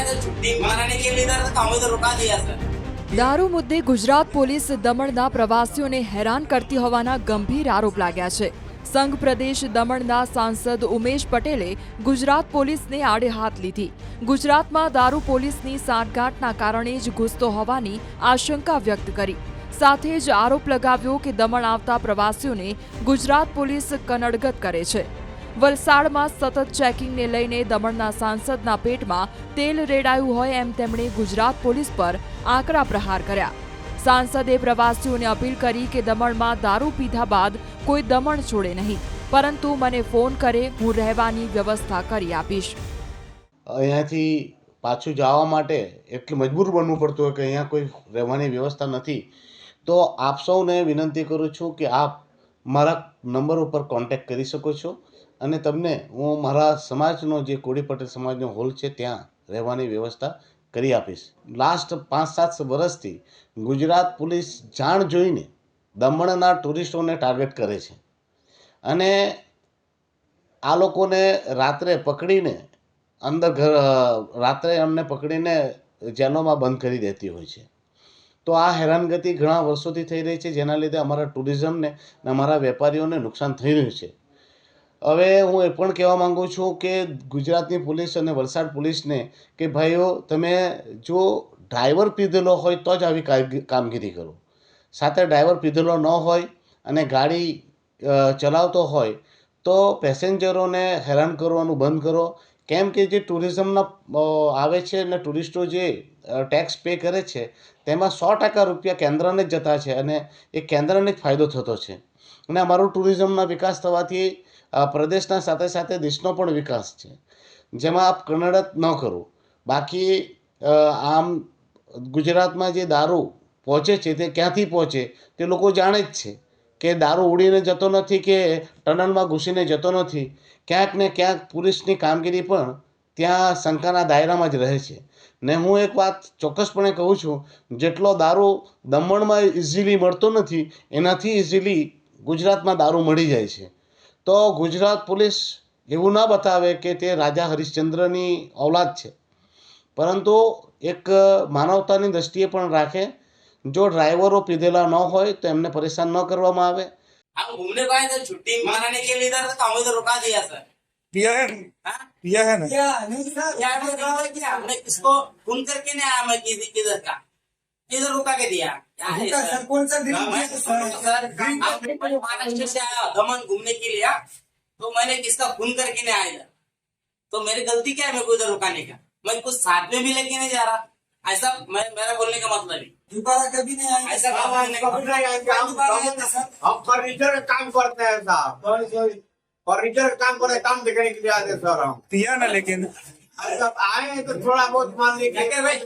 आए थे छुट्टी मनाने के लिए इधर, तो हमें तो रुका दिया सर। દારૂ મુદ્દે ગુજરાત પોલીસ દમણના પ્રવાસીઓને હેરાન કરતી હોવાના ગંભીર આરોપ લાગ્યા છે। સંઘ પ્રદેશ દમણના સાંસદ ઉમેશ પટેલે ગુજરાત પોલીસને આડે હાથ લીધી। ગુજરાતમાં દારૂ પોલીસની સાંઠગાંઠના કારણે જ ઘૂસતો હોવાની આશંકા વ્યક્ત કરી। સાથે જ આરોપ લગાવ્યો કે દમણ આવતા પ્રવાસીઓને ગુજરાત પોલીસ કનડગત કરે છે। વલસાડમાં સતત ચેકિંગને લઈને દમણના સાંસદના પેટમાં તેલ રેડાયું હોય એમ તેમણે ગુજરાત પોલીસ પર આકરા પ્રહાર કર્યા। સાંસદે પ્રવાસીઓને અપીલ કરી કે દમણમાં દારૂ પીધા બાદ કોઈ દમણ છોડે નહીં, પરંતુ મને ફોન કરે, હું રહેવાની વ્યવસ્થા કરી આપીશ। અહીંયાથી પાછું જવા માટે એટલું મજબૂર બનવું પડતું હોય કે અહીંયા કોઈ રહેવાની વ્યવસ્થા નથી, તો આપ સૌને વિનંતી કરું છું કે આપ મારા નંબર ઉપર કોન્ટેક્ટ કરી શકો છો અને તમને હું મારા સમાજનો જે કોળી પટેલ સમાજનો હોલ છે ત્યાં રહેવાની વ્યવસ્થા કરી આપીશ। લાસ્ટ 5-7 વર્ષથી ગુજરાત પોલીસ જાણ જોઈને દમણના ટુરિસ્ટોને ટાર્ગેટ કરે છે અને આ લોકોને રાત્રે પકડીને રાત્રે અમને પકડીને જેલોમાં બંધ કરી દેતી હોય છે। તો આ હેરાનગતિ ઘણા વર્ષોથી થઈ રહી છે, જેના લીધે અમારા ટુરિઝમને અને અમારા વેપારીઓને નુકસાન થઈ રહ્યું છે। હવે હું એ પણ કહેવા માગું છું કે ગુજરાતની પોલીસ અને વલસાડ પોલીસને કે ભાઈઓ, તમે જો ડ્રાઈવર પીધેલો હોય તો જ આવી કામગીરી કરો। સાથે ડ્રાઈવર પીધેલો ન હોય અને ગાડી ચલાવતો હોય તો પેસેન્જરોને હેરાન કરવાનું બંધ કરો। કેમ કે જે ટુરિઝમના આવે છે અને ટુરિસ્ટો જે ટેક્સ પે કરે છે તેમાં 100% રૂપિયા કેન્દ્રને જ જતા છે અને એ કેન્દ્રને જ ફાયદો થતો છે અને અમારું ટુરિઝમના વિકાસ થવાથી પ્રદેશના સાથે સાથે દેશનો પણ વિકાસ છે, જેમાં આપ કનડત ન કરો। બાકી આમ ગુજરાતમાં જે દારૂ પહોંચે છે તે ક્યાંથી પહોંચે તે લોકો જાણે જ છે કે દારૂ ઉડીને જતો નથી કે ટનલમાં ઘૂસીને જતો નથી, ક્યાંક ને ક્યાંક પોલીસની કામગીરી પણ ત્યાં શંકાના દાયરામાં જ રહે છે। ને હું એક વાત ચોક્કસપણે કહું છું, જેટલો દારૂ દમણમાં ઇઝીલી મળતો નથી એનાથી ઇઝીલી ગુજરાતમાં દારૂ મળી જાય છે। તો ગુજરાત પોલીસ એવું ના બતાવે કે તે રાજા હરિશ્ચંદ્રની ઔલાદ છે, પરંતુ એક માનવતાની દ્રષ્ટિએ પણ રાખે। જો ડ્રાઈવરો પીધેલા ન હોય તો એમને પરેશાન ન કરવામાં આવે। हम घूमने को आए थे छुट्टी मनाने के लिए इधर, तो हमें तो रुका दिया सर। पिया है ना? हाँ? पिया है ना? यार मैं कहा है कि हमने किसको खून करके नहीं आया, मैं किधर का इधर रुका के दिया। क्या है सर? कौन सा सर आपने महाराष्ट्र से आया दमन घूमने के लिए, तो मैंने किसका खून करके नहीं आया इधर, तो मेरी गलती क्या है मेरे को इधर रुकाने का? मैं कुछ साथ में भी लेके नहीं जा रहा, ऐसा मेरा बोलने का मतलब है। दोबारा कभी नहीं आएंगे। ऐसा बोलने का मतलब हम फर्नीचर का काम करते हैं साहब, फर्नीचर का काम करे, काम देखने के लिए आते हैं सर। हम पिया ना, लेकिन अरे सब आए हैं तो थोड़ा बहुत मान लीजिए। भाई